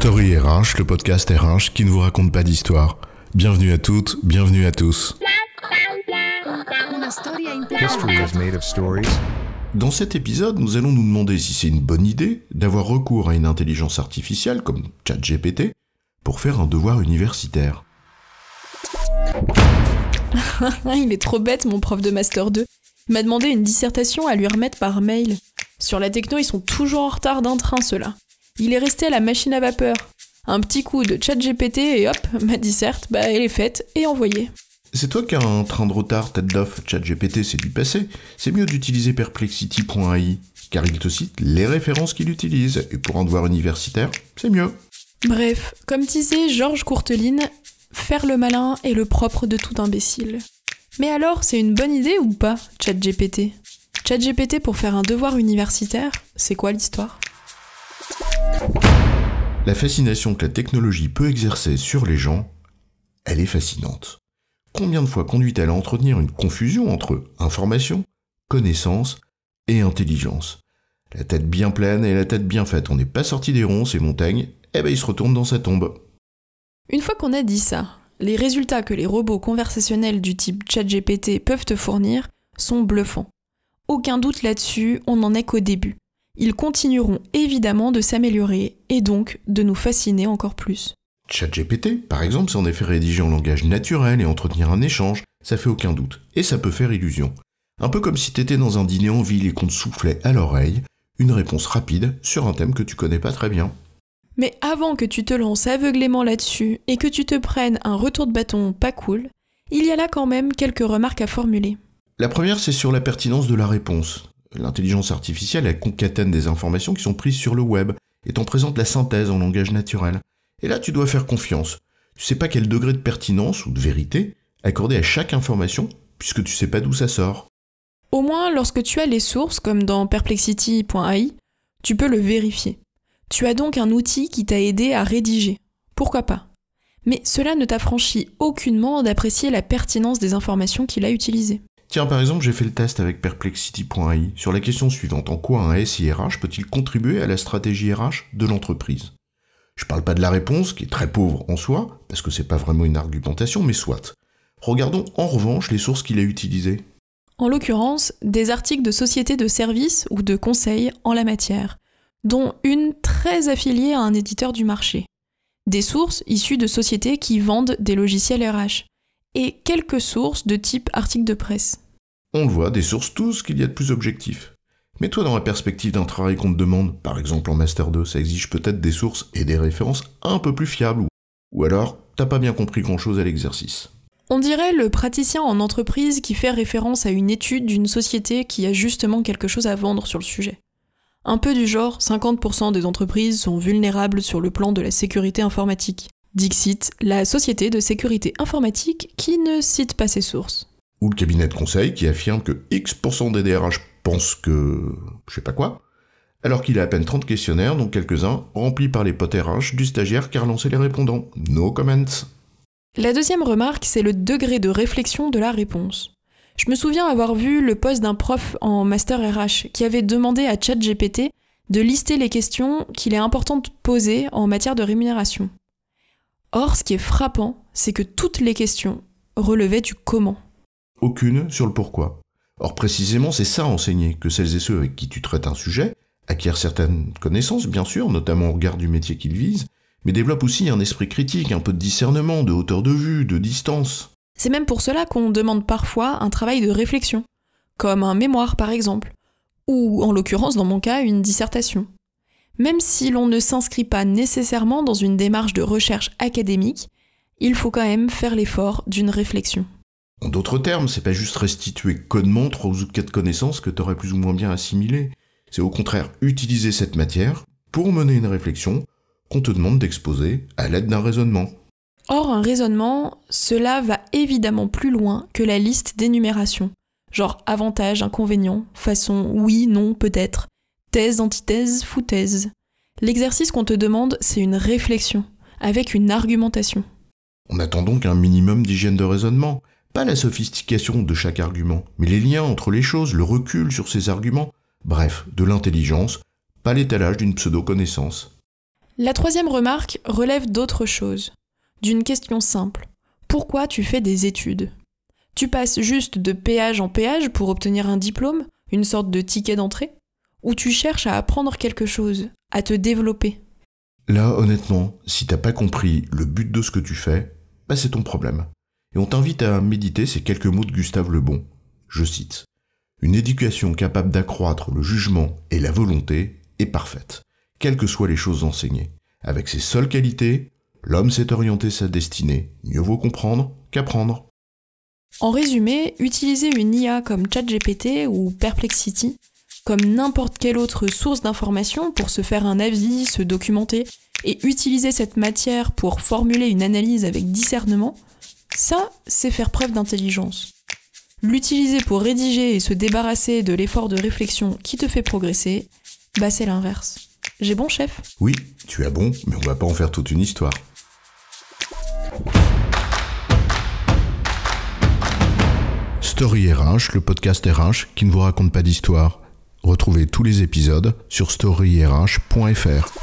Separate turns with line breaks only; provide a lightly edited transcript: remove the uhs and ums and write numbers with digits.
Story RH, le podcast RH qui ne vous raconte pas d'histoire. Bienvenue à toutes, bienvenue à tous.
History is made of stories.
Dans cet épisode, nous allons nous demander si c'est une bonne idée d'avoir recours à une intelligence artificielle comme ChatGPT pour faire un devoir universitaire.
Il est trop bête, mon prof de Master 2. Il m'a demandé une dissertation à lui remettre par mail. Sur la techno, ils sont toujours en retard d'un train, ceux-là. Il est resté à la machine à vapeur. Un petit coup de ChatGPT et hop, ma disserte, elle est faite et envoyée.
C'est toi qui as un train de retard, tête d'off. ChatGPT, c'est du passé. C'est mieux d'utiliser Perplexity.ai, car il te cite les références qu'il utilise. Et pour un devoir universitaire, c'est mieux.
Bref, comme disait Georges Courteline, faire le malin est le propre de tout imbécile. Mais alors, c'est une bonne idée ou pas, ChatGPT ? ChatGPT pour faire un devoir universitaire, c'est quoi l'histoire ?
La fascination que la technologie peut exercer sur les gens, elle est fascinante. Combien de fois conduit-elle à entretenir une confusion entre information, connaissance et intelligence ? La tête bien pleine et la tête bien faite, on n'est pas sorti des ronces et Montaigne, il se retourne dans sa tombe.
Une fois qu'on a dit ça, les résultats que les robots conversationnels du type ChatGPT peuvent te fournir sont bluffants. Aucun doute là-dessus, on n'en est qu'au début. Ils continueront évidemment de s'améliorer et donc de nous fasciner encore plus.
ChatGPT, par exemple, c'est en effet rédiger en langage naturel et entretenir un échange, ça fait aucun doute, et ça peut faire illusion. Un peu comme si t'étais dans un dîner en ville et qu'on te soufflait à l'oreille une réponse rapide sur un thème que tu connais pas très bien.
Mais avant que tu te lances aveuglément là-dessus et que tu te prennes un retour de bâton pas cool, il y a là quand même quelques remarques à formuler.
La première, c'est sur la pertinence de la réponse. L'intelligence artificielle, elle concatène des informations qui sont prises sur le web et t'en présente la synthèse en langage naturel. Et là, tu dois faire confiance. Tu sais pas quel degré de pertinence ou de vérité accorder à chaque information, puisque tu sais pas d'où ça sort.
Au moins, lorsque tu as les sources, comme dans Perplexity.ai, tu peux le vérifier. Tu as donc un outil qui t'a aidé à rédiger. Pourquoi pas ? Mais cela ne t'affranchit aucunement d'apprécier la pertinence des informations qu'il a utilisées.
Tiens, par exemple, j'ai fait le test avec Perplexity.ai sur la question suivante. En quoi un SIRH peut-il contribuer à la stratégie RH de l'entreprise ? Je parle pas de la réponse, qui est très pauvre en soi, parce que c'est pas vraiment une argumentation, mais soit. Regardons en revanche les sources qu'il a utilisées.
En l'occurrence, des articles de sociétés de services ou de conseils en la matière, dont une très affiliée à un éditeur du marché. Des sources issues de sociétés qui vendent des logiciels RH. Et quelques sources de type articles de presse.
On le voit, des sources tout ce qu'il y a de plus objectif. Mais toi, dans la perspective d'un travail qu'on te demande, par exemple en Master 2, ça exige peut-être des sources et des références un peu plus fiables. Ou alors, t'as pas bien compris grand-chose à l'exercice.
On dirait le praticien en entreprise qui fait référence à une étude d'une société qui a justement quelque chose à vendre sur le sujet. Un peu du genre, 50% des entreprises sont vulnérables sur le plan de la sécurité informatique. Dixit, la société de sécurité informatique qui ne cite pas ses sources.
Ou le cabinet de conseil qui affirme que X% des DRH pensent que... je sais pas quoi, alors qu'il a à peine 30 questionnaires, dont quelques-uns remplis par les potes RH du stagiaire qui a relancé les répondants. No comments.
La deuxième remarque, c'est le degré de réflexion de la réponse. Je me souviens avoir vu le post d'un prof en Master RH qui avait demandé à ChatGPT de lister les questions qu'il est important de poser en matière de rémunération. Or, ce qui est frappant, c'est que toutes les questions relevaient du comment.
Aucune sur le pourquoi. Or, précisément, c'est ça enseigner, que celles et ceux avec qui tu traites un sujet acquièrent certaines connaissances, bien sûr, notamment au regard du métier qu'ils visent, mais développent aussi un esprit critique, un peu de discernement, de hauteur de vue, de distance.
C'est même pour cela qu'on demande parfois un travail de réflexion, comme un mémoire par exemple, ou en l'occurrence dans mon cas une dissertation. Même si l'on ne s'inscrit pas nécessairement dans une démarche de recherche académique, il faut quand même faire l'effort d'une réflexion.
En d'autres termes, c'est pas juste restituer connement 3 ou 4 connaissances que t'aurais plus ou moins bien assimilées. C'est au contraire utiliser cette matière pour mener une réflexion qu'on te demande d'exposer à l'aide d'un raisonnement.
Or, un raisonnement, cela va évidemment plus loin que la liste d'énumération. Genre avantages, inconvénients, façon oui, non, peut-être. Thèse, antithèse, foutaise. L'exercice qu'on te demande, c'est une réflexion, avec une argumentation.
On attend donc un minimum d'hygiène de raisonnement, pas la sophistication de chaque argument, mais les liens entre les choses, le recul sur ces arguments, bref, de l'intelligence, pas l'étalage d'une pseudo-connaissance.
La troisième remarque relève d'autre chose, d'une question simple. Pourquoi tu fais des études ? Tu passes juste de péage en péage pour obtenir un diplôme, une sorte de ticket d'entrée ? Ou tu cherches à apprendre quelque chose, à te développer ?
Là, honnêtement, si t'as pas compris le but de ce que tu fais, c'est ton problème. Et on t'invite à méditer ces quelques mots de Gustave Le Bon. Je cite. « Une éducation capable d'accroître le jugement et la volonté est parfaite, quelles que soient les choses enseignées. Avec ses seules qualités, l'homme sait orienter sa destinée. Mieux vaut comprendre qu'apprendre. »
En résumé, utiliser une IA comme ChatGPT ou Perplexity, comme n'importe quelle autre source d'information pour se faire un avis, se documenter, et utiliser cette matière pour formuler une analyse avec discernement, ça, c'est faire preuve d'intelligence. L'utiliser pour rédiger et se débarrasser de l'effort de réflexion qui te fait progresser, c'est l'inverse. J'ai bon, chef ?
Oui, tu as bon, mais on va pas en faire toute une histoire. Story RH, le podcast RH qui ne vous raconte pas d'histoire. Retrouvez tous les épisodes sur storyrh.fr.